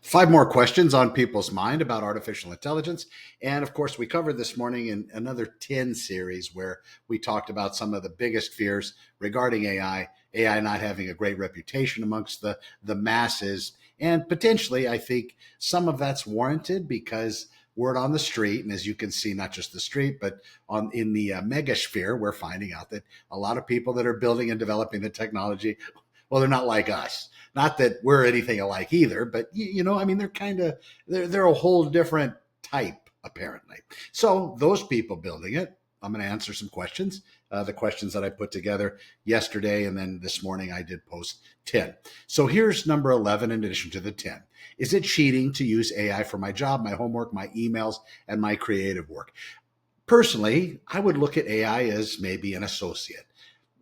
Five more questions on people's mind about artificial intelligence. And of course, we covered this morning in another 10 series where we talked about some of the biggest fears regarding AI not having a great reputation amongst the masses. And potentially, I think some of that's warranted because word on the street, and as you can see, not just the street, but on in the megasphere, we're finding out that a lot of people that are building and developing the technology, well, they're not like us. Not that we're anything alike either, but I mean, they're a whole different type apparently. So those people building it, I'm going to answer some questions. The questions that I put together yesterday, and then this morning I did post 10. So here's number 11 in addition to the 10. Is it cheating to use AI for my job, my homework, my emails, and my creative work? Personally, I would look at AI as maybe an associate,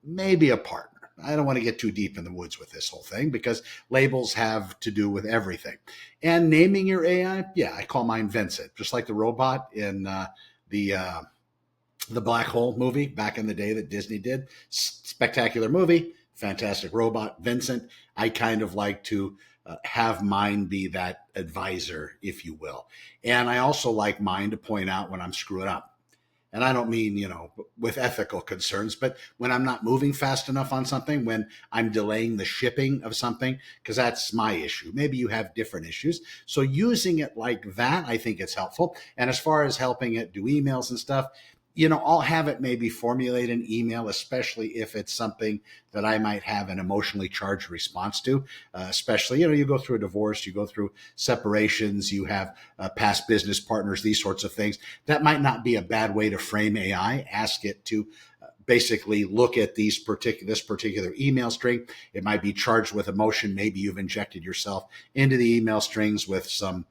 maybe a partner. I don't want to get too deep in the woods with this whole thing because labels have to do with everything. And naming your AI, yeah, I call mine Vincent, just like the robot in the uh, the Black Hole movie back in the day that Disney did. Spectacular movie, fantastic robot, Vincent. I kind of like to have mine be that advisor, if you will. And I also like mine to point out when I'm screwing up. And I don't mean, with ethical concerns, but when I'm not moving fast enough on something, when I'm delaying the shipping of something, because that's my issue. Maybe you have different issues. So using it like that, I think it's helpful. And as far as helping it do emails and stuff, I'll have it maybe formulate an email, especially if it's something that I might have an emotionally charged response to. Especially, you go through a divorce, you go through separations, you have past business partners, these sorts of things. That might not be a bad way to frame AI. Ask it to basically look at this particular email string. It might be charged with emotion. Maybe you've injected yourself into the email strings with some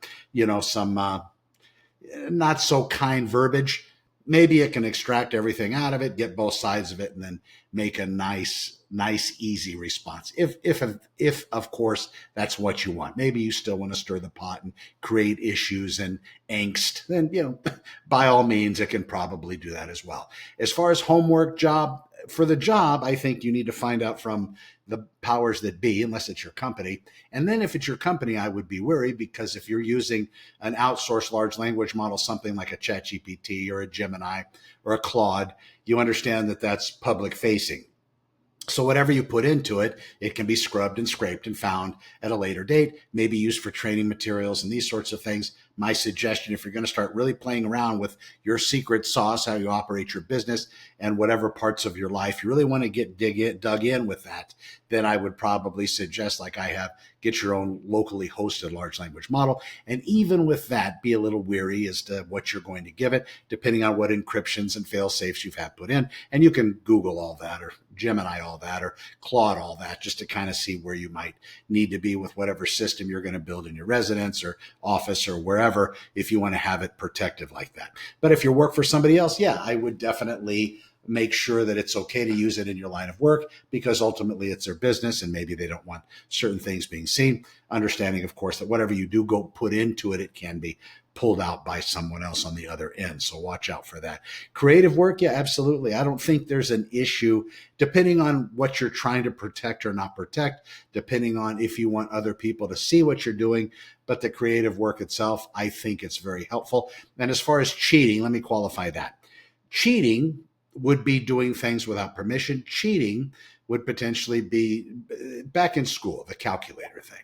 not so kind verbiage. Maybe it can extract everything out of it, get both sides of it, and then make a nice, easy response. If of course that's what you want. Maybe you still want to stir the pot and create issues and angst. Then by all means, it can probably do that as well. As far as homework, for the job, I think you need to find out from the powers that be, unless it's your company. And then if it's your company, I would be worried because if you're using an outsourced large language model, something like a ChatGPT or a Gemini or a Claude, you understand that that's public facing. So whatever you put into it, it can be scrubbed and scraped and found at a later date, maybe used for training materials and these sorts of things. My suggestion, if you're going to start really playing around with your secret sauce, how you operate your business and whatever parts of your life you really want to dug in with that, then I would probably suggest, like I have, get your own locally hosted large language model. And even with that, be a little weary as to what you're going to give it, depending on what encryptions and fail safes you've had put in. And you can Google all that or Gemini all that or Claude all that just to kind of see where you might need to be with whatever system you're going to build in your residence or office or wherever, if you want to have it protective like that. But if you work for somebody else, yeah, I would definitely make sure that it's okay to use it in your line of work because ultimately it's their business and maybe they don't want certain things being seen. Understanding, of course, that whatever you do go put into it, it can be pulled out by someone else on the other end. So watch out for that. Creative work, yeah, absolutely. I don't think there's an issue depending on what you're trying to protect or not protect, depending on if you want other people to see what you're doing. But the creative work itself, I think it's very helpful. And as far as cheating, let me qualify that. Cheating would be doing things without permission. Cheating would potentially be back in school, the calculator thing.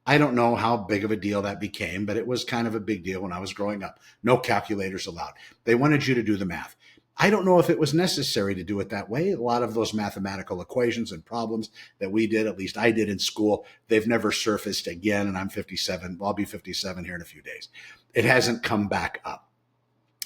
I don't know how big of a deal that became, but it was kind of a big deal when I was growing up. No calculators allowed. They wanted you to do the math. I don't know if it was necessary to do it that way. A lot of those mathematical equations and problems that we did, at least I did in school, they've never surfaced again. And I'm 57. I'll be 57 here in a few days. It hasn't come back up.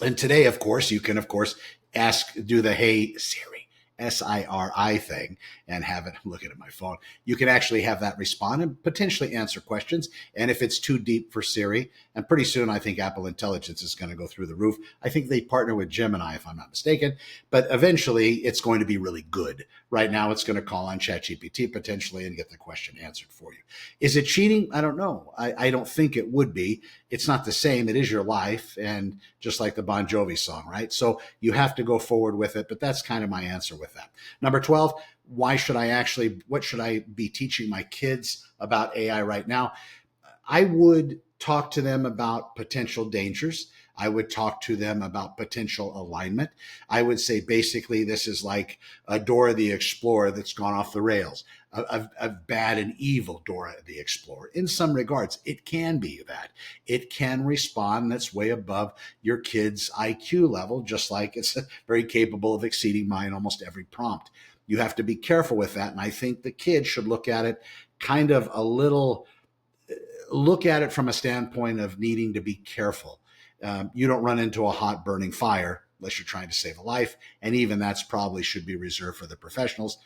And today, of course, you can, do the Hey Siri, SIRI thing and have it, I'm looking at my phone. You can actually have that respond and potentially answer questions. And if it's too deep for Siri, and pretty soon I think Apple Intelligence is going to go through the roof. I think they partner with Gemini, if I'm not mistaken, but eventually it's going to be really good. Right now it's going to call on ChatGPT potentially and get the question answered for you. Is it cheating? I don't know. I don't think it would be. It's not the same. It is your life. And just like the Bon Jovi song, right? So you have to go forward with it, but that's kind of my answer with that. Number 12, what should I be teaching my kids about AI right now? I would talk to them about potential dangers. I would talk to them about potential alignment. I would say basically this is like a Dora the Explorer that's gone off the rails, a bad and evil Dora the Explorer. In some regards, it can be that. It can respond that's way above your kid's IQ level, just like it's very capable of exceeding mine almost every prompt. You have to be careful with that. And I think the kid should look at it kind of a little, look at it from a standpoint of needing to be careful. You don't run into a hot burning fire unless you're trying to save a life. And even that's probably should be reserved for the professionals.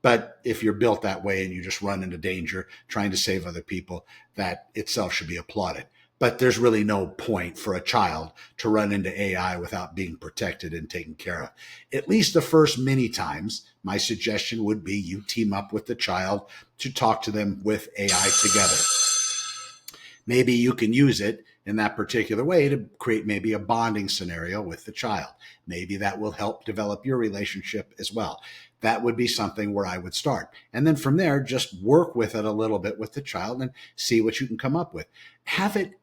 But if you're built that way and you just run into danger trying to save other people, that itself should be applauded. But there's really no point for a child to run into AI without being protected and taken care of. At least the first many times, my suggestion would be you team up with the child to talk to them with AI together. Maybe you can use it in that particular way to create maybe a bonding scenario with the child. Maybe that will help develop your relationship as well. That would be something where I would start. And then from there, just work with it a little bit with the child and see what you can come up with. Have it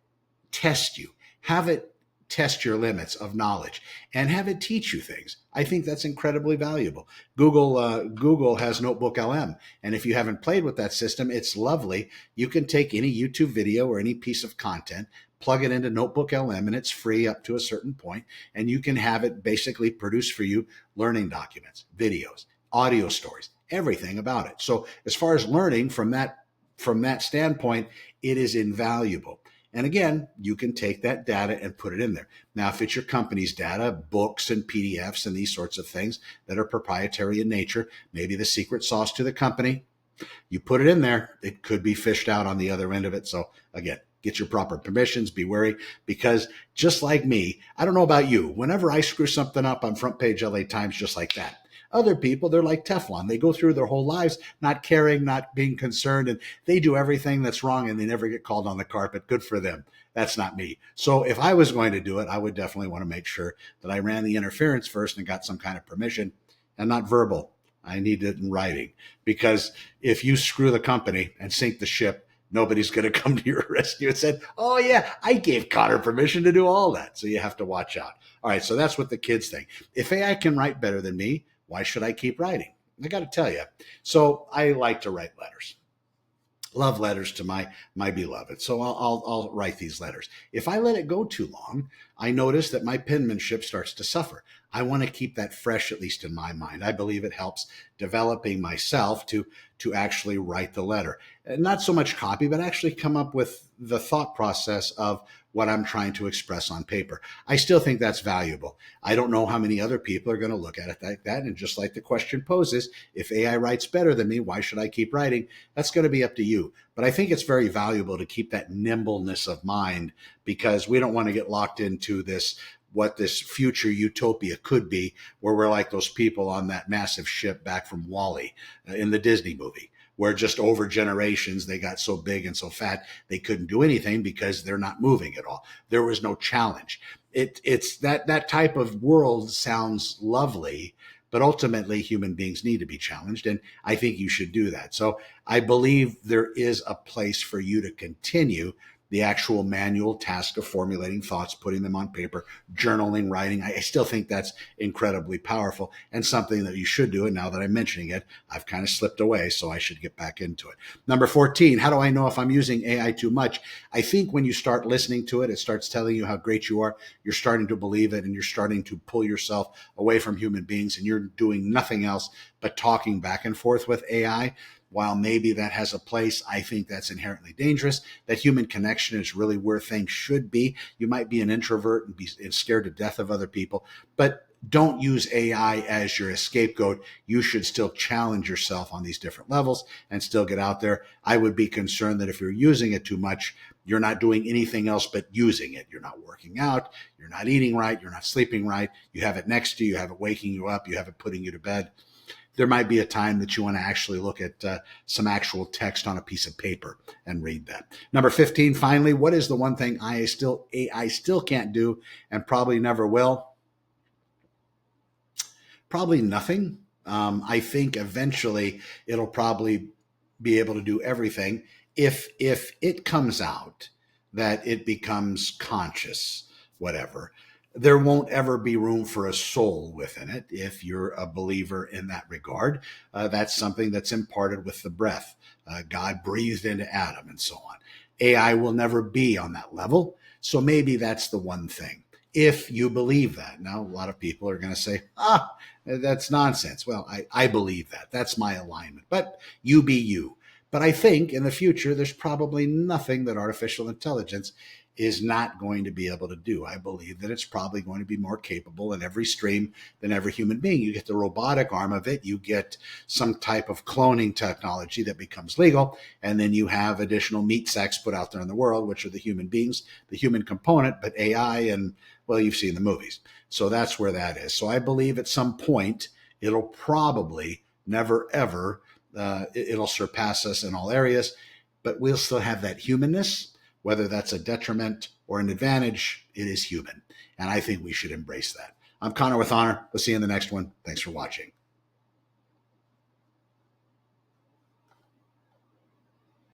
test you, have it test your limits of knowledge, and have it teach you things. I think that's incredibly valuable. Google has Notebook LM, and if you haven't played with that system, it's lovely. You can take any YouTube video or any piece of content, plug it into Notebook LM, and it's free up to a certain point, and you can have it basically produce for you learning documents, videos, audio stories, everything about it. So as far as learning from that standpoint, it is invaluable. And again, you can take that data and put it in there. Now, if it's your company's data, books and PDFs and these sorts of things that are proprietary in nature, maybe the secret sauce to the company, you put it in there, it could be fished out on the other end of it. So again, get your proper permissions, be wary, because just like me, I don't know about you, whenever I screw something up on Front Page LA Times just like that, other people, they're like Teflon. They go through their whole lives not caring, not being concerned, and they do everything that's wrong and they never get called on the carpet. Good for them. That's not me. So if I was going to do it, I would definitely want to make sure that I ran the interference first and got some kind of permission, and not verbal. I need it in writing, because if you screw the company and sink the ship, nobody's going to come to your rescue and say, oh yeah, I gave Connor permission to do all that. So you have to watch out. All right. So that's what the kids think. If AI can write better than me, why should I keep writing? I got to tell you. So I like to write letters. Love letters to my beloved. So I'll write these letters. If I let it go too long, I notice that my penmanship starts to suffer. I want to keep that fresh, at least in my mind. I believe it helps developing myself to actually write the letter. Not so much copy, but actually come up with the thought process of what I'm trying to express on paper. I still think that's valuable. I don't know how many other people are going to look at it like that. And just like the question poses, if AI writes better than me, why should I keep writing? That's going to be up to you. But I think it's very valuable to keep that nimbleness of mind, because we don't want to get locked into what this future utopia could be, where we're like those people on that massive ship back from WALL-E in the Disney movie, where just over generations, they got so big and so fat, they couldn't do anything because they're not moving at all. There was no challenge. It's that type of world sounds lovely, but ultimately human beings need to be challenged. And I think you should do that. So I believe there is a place for you to continue the actual manual task of formulating thoughts, putting them on paper, journaling, writing. I still think that's incredibly powerful and something that you should do. And now that I'm mentioning it, I've kind of slipped away, so I should get back into it. Number 14, how do I know if I'm using AI too much? I think when you start listening to it, it starts telling you how great you are. You're starting to believe it, and you're starting to pull yourself away from human beings, and you're doing nothing else but talking back and forth with AI. While maybe that has a place, I think that's inherently dangerous. That human connection is really where things should be. You might be an introvert and be scared to death of other people, but don't use AI as your scapegoat. You should still challenge yourself on these different levels and still get out there. I would be concerned that if you're using it too much, you're not doing anything else but using it. You're not working out. You're not eating right. You're not sleeping right. You have it next to you. You have it waking you up. You have it putting you to bed. There might be a time that you want to actually look at some actual text on a piece of paper and read that. Number 15, finally, what is the one thing AI still can't do and probably never will? Probably nothing. I think eventually it'll probably be able to do everything. if it comes out that it becomes conscious, whatever, there won't ever be room for a soul within it. If you're a believer in that regard, that's something that's imparted with the breath. God breathed into Adam and so on. AI will never be on that level. So maybe that's the one thing. If you believe that. Now, a lot of people are going to say, that's nonsense. Well, I believe that. That's my alignment. But you be you. But I think in the future, there's probably nothing that artificial intelligence is not going to be able to do. I believe that it's probably going to be more capable in every stream than every human being. You get the robotic arm of it, you get some type of cloning technology that becomes legal, and then you have additional meat sacks put out there in the world, which are the human beings, the human component, but AI and, well, you've seen the movies. So that's where that is. So I believe at some point it'll probably never ever it'll surpass us in all areas, but we'll still have that humanness. Whether that's a detriment or an advantage, it is human. And I think we should embrace that. I'm Connor with Honor. We'll see you in the next one. Thanks for watching.